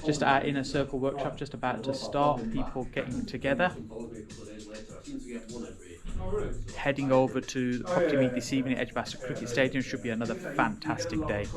Just our inner circle workshop just about to start, people getting together. Heading over to the property meet this evening at Edgbaston Cricket Stadium. Should be another fantastic day.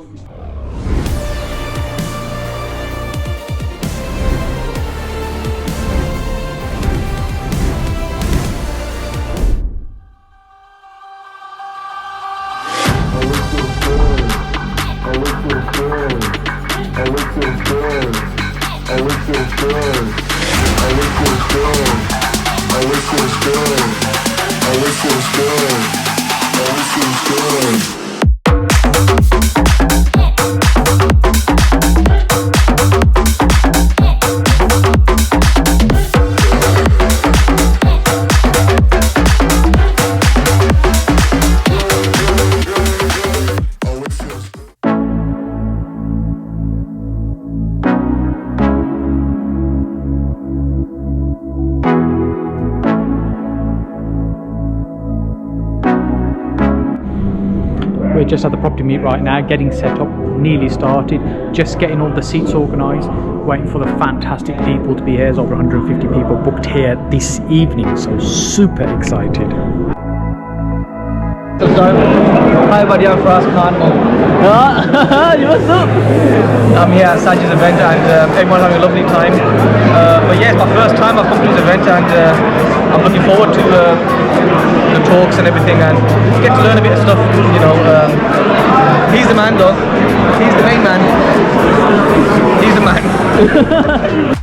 We're just at the property meet right now, getting set up, nearly started, just getting all the seats organised, waiting for the fantastic people to be here. There's over 150 people booked here this evening, so super excited. Hi buddy, I'm Fraser. What's up? I'm here at Saj's event and everyone's having a lovely time. But yeah, it's my first time I've come to this event and I'm looking forward to the talks and everything and get to learn a bit of stuff, you know. He's the man though. He's the main man. He's the man.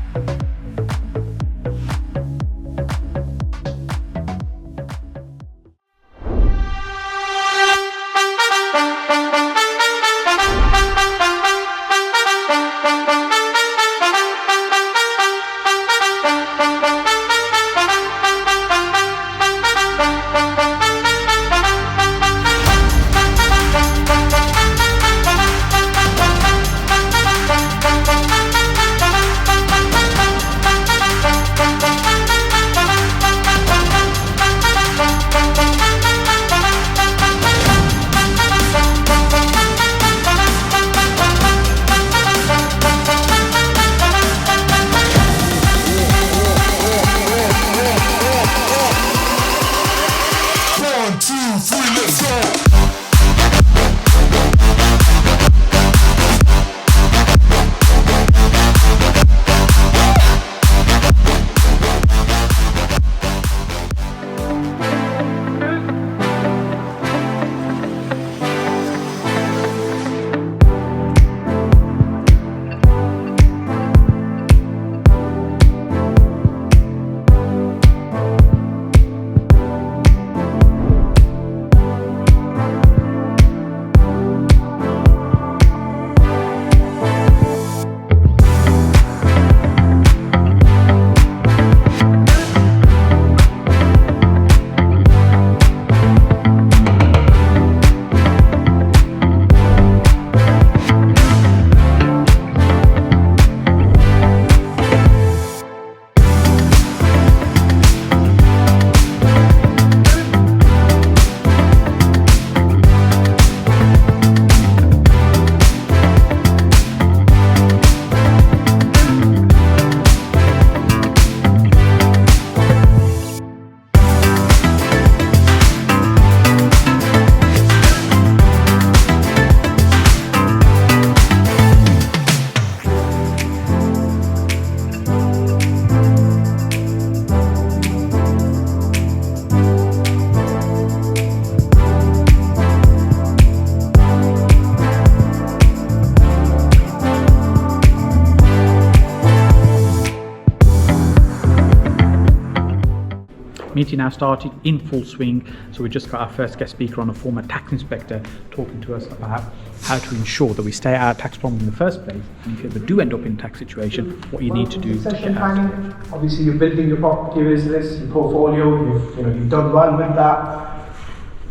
Meeting now started in full swing, so we just got our first guest speaker on, a former tax inspector, talking to us about how to ensure that we stay out of tax problems in the first place, and if you ever do end up in a tax situation, what you need to do to get out of it. Obviously you're building your property business, your portfolio, you've done well with that.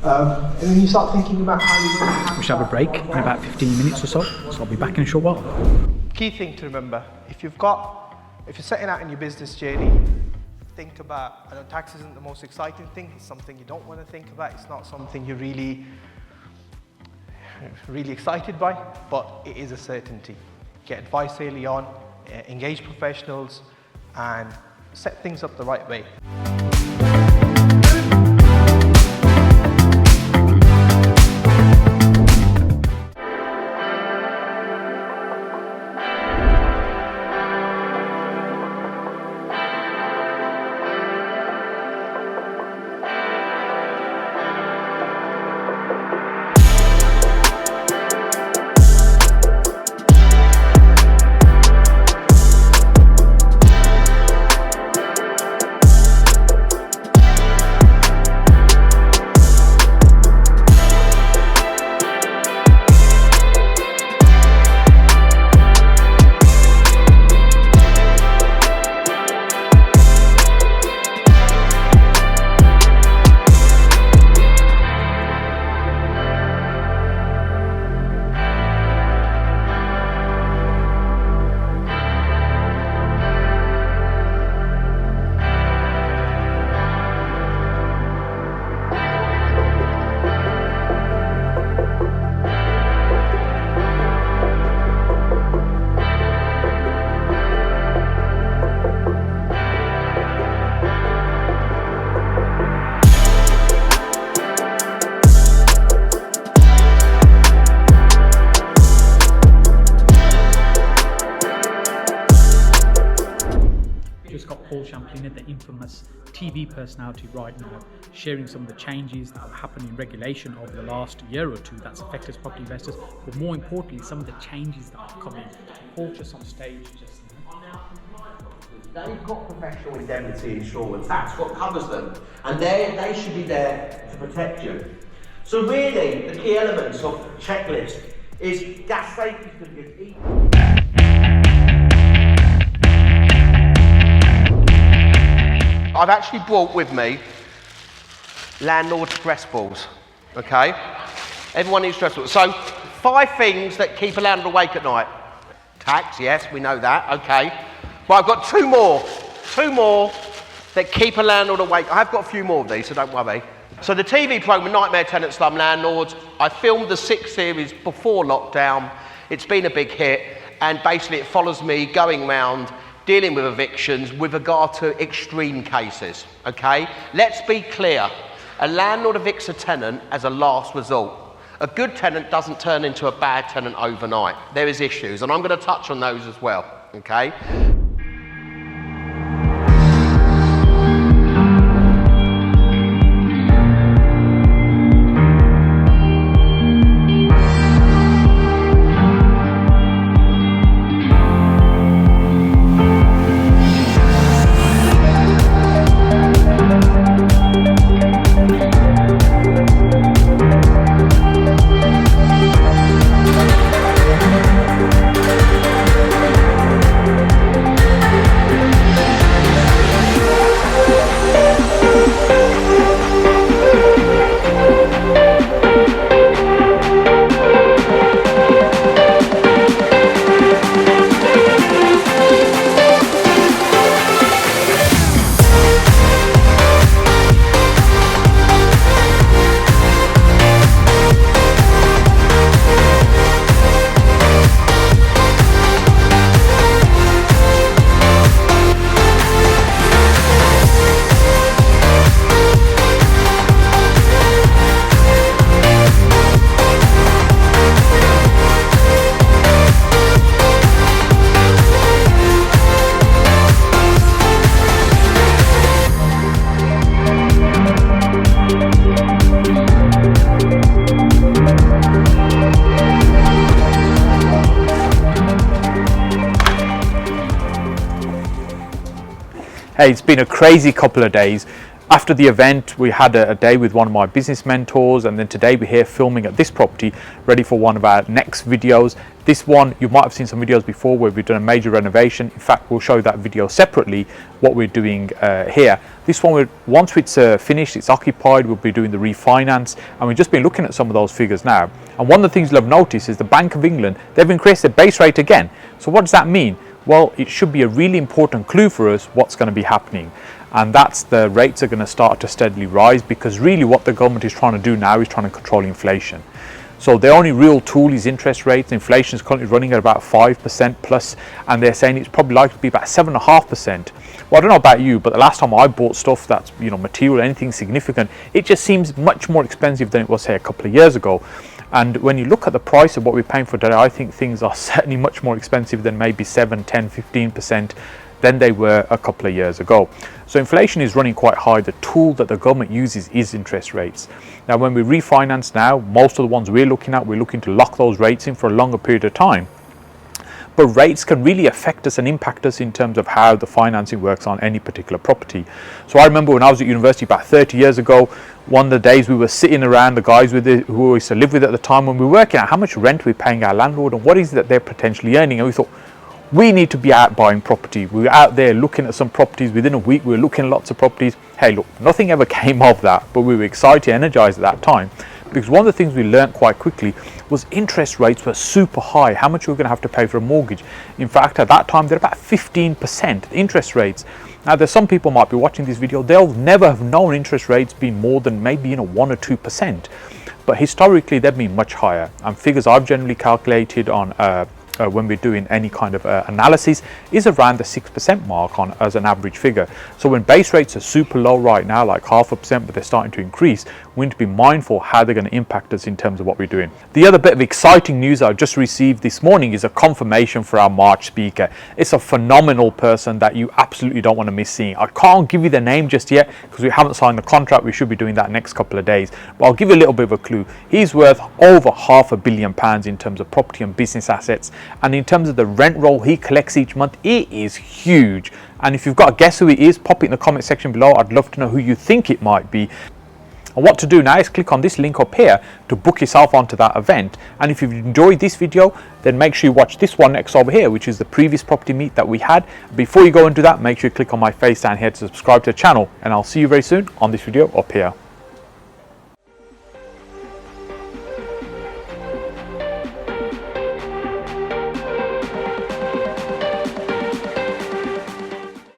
And then you start thinking about how you're going to... We shall have a break in about 15 minutes or so I'll be back in a short while. Key thing to remember, if you're setting out in your business journey, think about, I know tax isn't the most exciting thing, it's something you don't want to think about, it's not something you're really excited by, but it is a certainty. Get advice early on, engage professionals and set things up the right way. Just got Paul Shamplina, the infamous TV personality right now, sharing some of the changes that have happened in regulation over the last year or two that's affected property investors, but more importantly, some of the changes that have come in. Paul just on stage just now. They've got professional indemnity insurance, that's what covers them, and they should be there to protect you. So really, the key elements of the checklist is gas safety certificate. I've actually brought with me landlord stress balls, okay? Everyone needs stress balls. So 5 things that keep a landlord awake at night. Tax, yes, we know that, okay. But I've got two more that keep a landlord awake. I've got a few more of these, so don't worry. So the TV programme, Nightmare Tenants, Slum Landlords, I filmed the 6th series before lockdown. It's been a big hit, and basically it follows me going round dealing with evictions with regard to extreme cases, okay? Let's be clear, a landlord evicts a tenant as a last resort. A good tenant doesn't turn into a bad tenant overnight. There is issues, and I'm going to touch on those as well, okay? Hey, it's been a crazy couple of days. After the event, we had a day with one of my business mentors, and then today we're here filming at this property, ready for one of our next videos. This one, you might have seen some videos before where we've done a major renovation. In fact, we'll show that video separately, what we're doing here. This one, once it's finished, it's occupied, we'll be doing the refinance, and we've just been looking at some of those figures now. And one of the things you'll have noticed is the Bank of England, they've increased their base rate again. So what does that mean? Well, it should be a really important clue for us what's going to be happening. And that's the rates are going to start to steadily rise, because really what the government is trying to do now is trying to control inflation. So their only real tool is interest rates. Inflation is currently running at about 5% plus, and they're saying it's probably likely to be about 7.5%. Well, I don't know about you, but the last time I bought stuff that's, you know, material, anything significant, it just seems much more expensive than it was, say, a couple of years ago. And when you look at the price of what we're paying for today, I think things are certainly much more expensive than maybe 7, 10, 15% than they were a couple of years ago. So inflation is running quite high. The tool that the government uses is interest rates. Now, when we refinance now, most of the ones we're looking to lock those rates in for a longer period of time. But rates can really affect us and impact us in terms of how the financing works on any particular property. So I remember when I was at university about 30 years ago, one of the days we were sitting around, the guys who we used to live with at the time, when we were working out how much rent we're paying our landlord and what is it that they're potentially earning. And we thought, we need to be out buying property. We were out there looking at some properties. Within a week, we were looking at lots of properties. Hey, look, nothing ever came of that, but we were excited, energized at that time. Because one of the things we learned quite quickly was interest rates were super high, how much we were going to have to pay for a mortgage. In fact, at that time, they're about 15% interest rates. Now, there's some people might be watching this video, they'll never have known interest rates being more than maybe 1 or 2%. But historically, they've been much higher. And figures I've generally calculated on when we're doing any kind of analysis is around the 6% mark on as an average figure. So when base rates are super low right now, like 0.5%, but they're starting to increase, we need to be mindful how they're going to impact us in terms of what we're doing. The other bit of exciting news I've just received this morning is a confirmation for our March speaker. It's a phenomenal person that you absolutely don't want to miss seeing. I can't give you the name just yet because we haven't signed the contract. We should be doing that next couple of days, but I'll give you a little bit of a clue. He's worth over £500 million in terms of property and business assets. And in terms of the rent roll he collects each month, it is huge. And if you've got a guess who it is, pop it in the comment section below. I'd love to know who you think it might be. And what to do now is click on this link up here to book yourself onto that event. And if you've enjoyed this video, then make sure you watch this one next over here, which is the previous property meet that we had. Before you go and do that, make sure you click on my face down here to subscribe to the channel. And I'll see you very soon on this video up here.